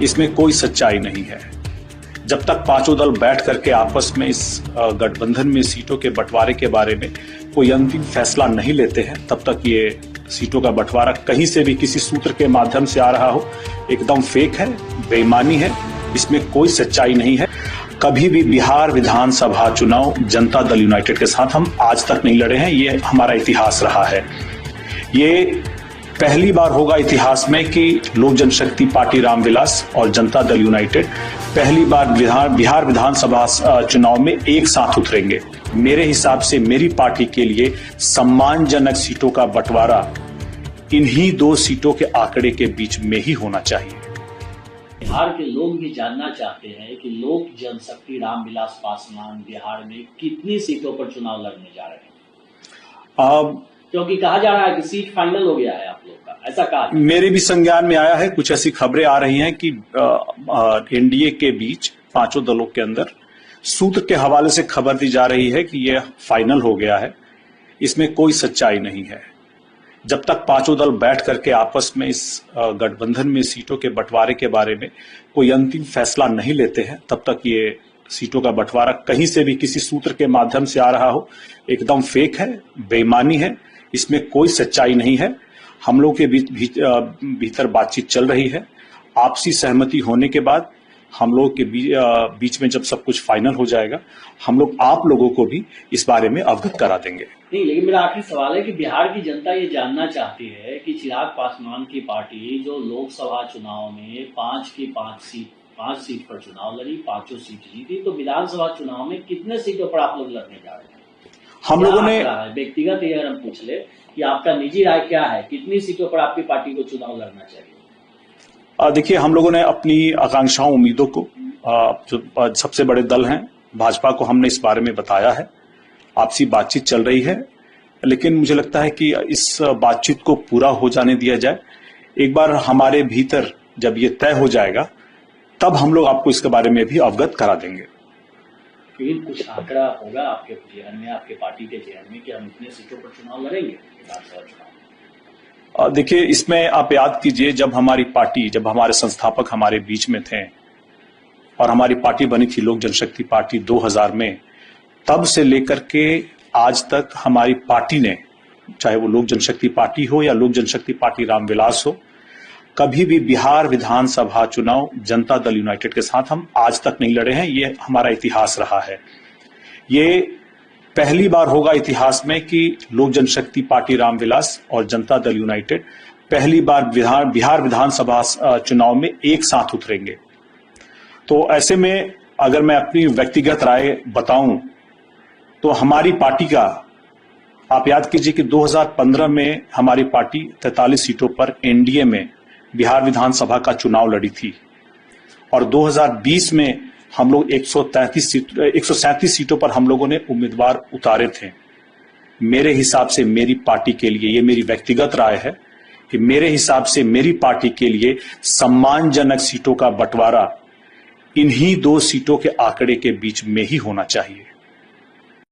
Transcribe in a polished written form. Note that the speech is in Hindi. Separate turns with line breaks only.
इसमें कोई सच्चाई नहीं है। जब तक पांचों दल बैठ करके आपस में इस गठबंधन में सीटों के बंटवारे के बारे में कोई अंतिम फैसला नहीं लेते हैं, तब तक ये सीटों का बंटवारा कहीं से भी किसी सूत्र के माध्यम से आ रहा हो, एकदम फेक है, बेईमानी है, इसमें कोई सच्चाई नहीं है। कभी भी बिहार विधानसभा चुनाव जनता दल यूनाइटेड के साथ हम आज तक नहीं लड़े हैं। ये हमारा इतिहास रहा है। ये पहली बार होगा इतिहास में कि लोक जनशक्ति पार्टी रामविलास और जनता दल यूनाइटेड पहली बार बिहार विधानसभा चुनाव में एक साथ उतरेंगे। मेरे हिसाब से मेरी पार्टी के लिए सम्मानजनक सीटों का बंटवारा इन्हीं दो सीटों के आंकड़े के बीच में ही होना चाहिए।
बिहार के लोग भी जानना चाहते हैं कि लोक जनशक्ति रामविलास पासवान बिहार में कितनी सीटों पर चुनाव लड़ने जा रहे हैं। क्योंकि कहा जा रहा है कि सीट फाइनल हो गया है आप लोग का, ऐसा कहा
मेरे भी संज्ञान में आया है। कुछ ऐसी खबरें आ रही हैं कि एनडीए के बीच पांचों दलों के अंदर सूत्र के हवाले से खबर दी जा रही है कि यह फाइनल हो गया है। इसमें कोई सच्चाई नहीं है। जब तक पांचों दल बैठ करके आपस में इस गठबंधन में सीटों के बंटवारे के बारे में कोई अंतिम फैसला नहीं लेते हैं, तब तक ये सीटों का बंटवारा कहीं से भी किसी सूत्र के माध्यम से आ रहा हो, एकदम फेक है, बेईमानी है, इसमें कोई सच्चाई नहीं है। हम लोग के भीतर बातचीत चल रही है। आपसी सहमति होने के बाद हम लोग के बीच में जब सब कुछ फाइनल हो जाएगा, हम लोग आप लोगों को भी इस बारे में अवगत करा देंगे।
नहीं, लेकिन मेरा आखिरी सवाल है कि बिहार की जनता ये जानना चाहती है कि चिराग पासवान की पार्टी जो लोकसभा चुनाव में 5 सीट पर चुनाव लड़ी, 5 सीट जीती, तो विधानसभा चुनाव में कितने सीटों पर आप लोग लड़ने जा रहे हैं?
हम लोगों ने
व्यक्तिगत अगर हम पूछ ले कि आपका निजी राय क्या है, कितनी सीटों पर आपकी पार्टी को चुनाव लड़ना चाहिए?
देखिए, हम लोगों ने अपनी आकांक्षाओं, उम्मीदों को जो सबसे बड़े दल हैं भाजपा को हमने इस बारे में बताया है। आपसी बातचीत चल रही है, लेकिन मुझे लगता है कि इस बातचीत को पूरा हो जाने दिया जाए। एक बार हमारे भीतर जब ये तय हो जाएगा, तब हम लोग आपको इसके बारे में भी अवगत करा देंगे।
फिर कुछ आंकड़ा होगा आपके जेहन में, आपके पार्टी के जेहन में कि हम इतने सीटों पर चुनाव लड़ेंगे विधानसभा चुनाव?
देखिए, इसमें आप याद कीजिए, जब हमारे संस्थापक हमारे बीच में थे और हमारी पार्टी बनी थी लोक जनशक्ति पार्टी 2000 में, तब से लेकर के आज तक हमारी पार्टी ने, चाहे वो लोक जनशक्ति पार्टी हो या लोक जनशक्ति पार्टी रामविलास हो, कभी भी बिहार विधानसभा चुनाव जनता दल यूनाइटेड के साथ हम आज तक नहीं लड़े हैं। ये हमारा इतिहास रहा है। ये पहली बार होगा इतिहास में कि लोक जनशक्ति पार्टी रामविलास और जनता दल यूनाइटेड पहली बार बिहार विधानसभा चुनाव में एक साथ उतरेंगे। तो ऐसे में अगर मैं अपनी व्यक्तिगत राय बताऊं तो हमारी पार्टी का, आप याद कीजिए कि 2015 में हमारी पार्टी 43 सीटों पर एनडीए में बिहार विधानसभा का चुनाव लड़ी थी और 2020 में हम लोग 137 सीटों पर हम लोगों ने उम्मीदवार उतारे थे। मेरे हिसाब से मेरी पार्टी के लिए, ये मेरी व्यक्तिगत राय है कि मेरे हिसाब से मेरी पार्टी के लिए सम्मानजनक सीटों का बंटवारा इन्हीं दो सीटों के आंकड़े के बीच में ही होना चाहिए।